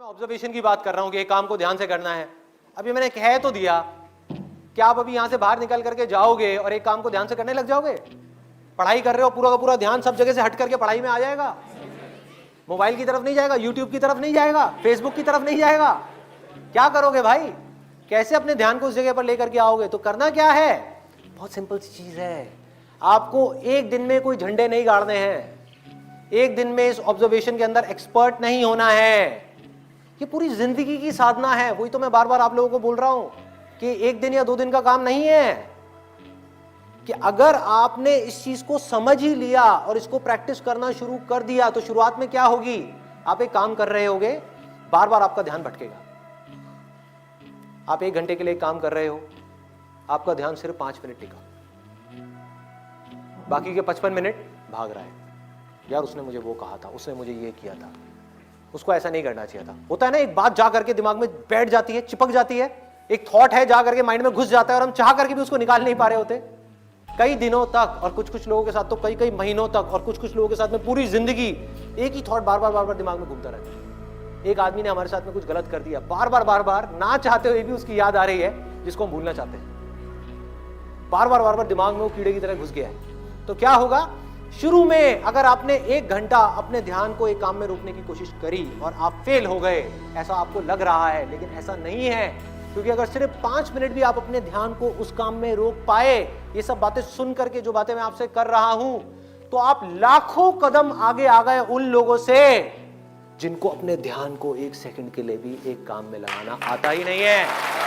मैं ऑब्जर्वेशन की बात कर रहा हूं कि एक काम को ध्यान से करना है। अभी मैंने कह तो दिया, क्या आप अभी यहां से बाहर निकल करके जाओगे और एक काम को ध्यान से करने लग जाओगे? पढ़ाई कर रहे हो, पूरा का पूरा ध्यान सब जगह से हट करके पढ़ाई में आ जाएगा? मोबाइल की तरफ नहीं जाएगा, यूट्यूब की तरफ नहीं जाएगा, फेसबुक की तरफ नहीं जाएगा? क्या करोगे भाई? कैसे अपने ध्यान को उस जगह पर लेकर के आओगे? तो करना क्या है, बहुत सिंपल सी चीज है। आपको एक दिन में कोई झंडे नहीं गाड़ने हैं, एक दिन में इस ऑब्जर्वेशन के अंदर एक्सपर्ट नहीं होना है। ये पूरी जिंदगी की साधना है। वही तो मैं बार बार आप लोगों को बोल रहा हूं कि एक दिन या 2 दिन का काम नहीं है, कि अगर आपने इस चीज को समझ ही लिया और इसको प्रैक्टिस करना शुरू कर दिया तो शुरुआत में क्या होगी, आप एक काम कर रहे होगे, बार बार आपका ध्यान भटकेगा। आप 1 घंटे के लिए काम कर रहे हो, आपका ध्यान सिर्फ 5 मिनट टिका, बाकी के 55 मिनट भाग रहा है। यार उसने मुझे वो कहा था, उसने मुझे ये किया था, उसको ऐसा नहीं करना चाहिए था। होता है ना, एक बात जा करके दिमाग में बैठ जाती है, चिपक जाती है, एक थॉट है जा करके माइंड में घुस जाता है और हम चाह करके भी उसको निकाल नहीं पा रहे होते कई दिनों तक, और कुछ कुछ लोगों के साथ तो कई कई महीनों तक, और कुछ कुछ लोगों के साथ में पूरी जिंदगी एक ही थॉट बार बार दिमाग में घूमता रहता है। एक आदमी ने हमारे साथ में कुछ गलत कर दिया, बार बार ना चाहते हुए भी उसकी याद आ रही है, जिसको हम भूलना चाहते हैं। बार बार दिमाग में वो कीड़े की तरह घुस गया है। तो क्या होगा, शुरू में अगर आपने 1 घंटा अपने ध्यान को एक काम में रोकने की कोशिश करी और आप फेल हो गए, ऐसा आपको लग रहा है, लेकिन ऐसा नहीं है। क्योंकि अगर सिर्फ 5 मिनट भी आप अपने ध्यान को उस काम में रोक पाए, ये सब बातें सुन करके जो बातें मैं आपसे कर रहा हूं, तो आप लाखों कदम आगे आ गए उन लोगों से जिनको अपने ध्यान को 1 सेकंड के लिए भी एक काम में लगाना आता ही नहीं है।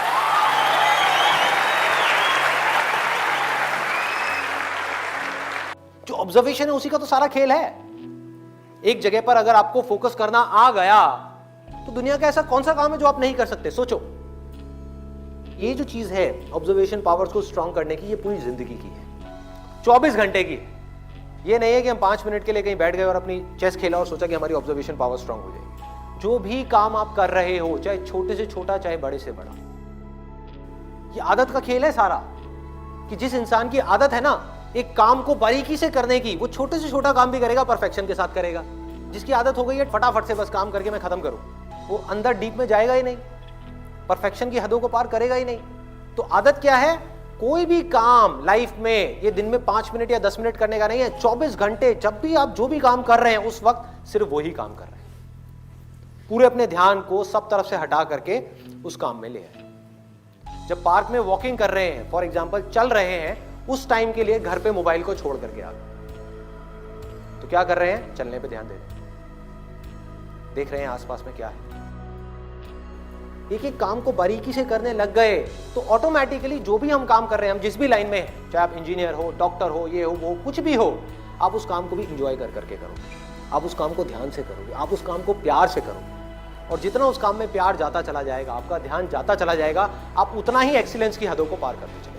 जो ऑब्जर्वेशन है उसी का तो सारा खेल है। एक जगह पर अगर आपको फोकस करना आ गया तो दुनिया का ऐसा कौन सा काम है जो आप नहीं कर सकते? सोचो। ये जो चीज है ऑब्जर्वेशन पावर्स को स्ट्रांग करने की, ये पूरी जिंदगी की है, 24 घंटे की है। ये नहीं है कि हम 5 मिनट के लिए कहीं बैठ गए और अपनी चेस खेला और सोचा कि हमारी ऑब्जर्वेशन पावर स्ट्रांग हो जाएगी। जो भी काम आप कर रहे हो, चाहे छोटे से छोटा चाहे बड़े से बड़ा, ये आदत का खेल है सारा। कि जिस इंसान की आदत है ना एक काम को बारीकी से करने की, वो छोटे से छोटा काम भी करेगा, परफेक्शन के साथ करेगा। जिसकी आदत हो गई है फटाफट से बस काम करके मैं खत्म करूं, वो अंदर डीप में जाएगा ही नहीं, परफेक्शन की हदों को पार करेगा ही नहीं। तो आदत क्या है, कोई भी काम लाइफ में ये दिन में 5 मिनट या 10 मिनट करने का नहीं है, 24 घंटे जब भी आप जो भी काम कर रहे हैं उस वक्त सिर्फ वही काम कर रहे हैं। पूरे अपने ध्यान को सब तरफ से हटा करके उस काम में ले आए। जब पार्क में वॉकिंग कर रहे हैं, फॉर एग्जाम्पल चल रहे हैं, उस टाइम के लिए घर पे मोबाइल को छोड़ करके आ गए। तो क्या कर रहे हैं, चलने पे ध्यान दे रहे हैं, देख रहे हैं आसपास में क्या है। एक एक काम को बारीकी से करने लग गए तो ऑटोमेटिकली जो भी हम काम कर रहे हैं, हम जिस भी लाइन में हैं, चाहे आप इंजीनियर हो, डॉक्टर हो, ये हो वो कुछ भी हो, आप उस काम को भी इंजॉय कर करके करोगे। आप उस काम को ध्यान से करोगे, आप उस काम को प्यार से करोगे। और जितना उस काम में प्यार जाता चला जाएगा, आपका ध्यान जाता चला जाएगा, आप उतना ही एक्सीलेंस की हदों को पार करते चले।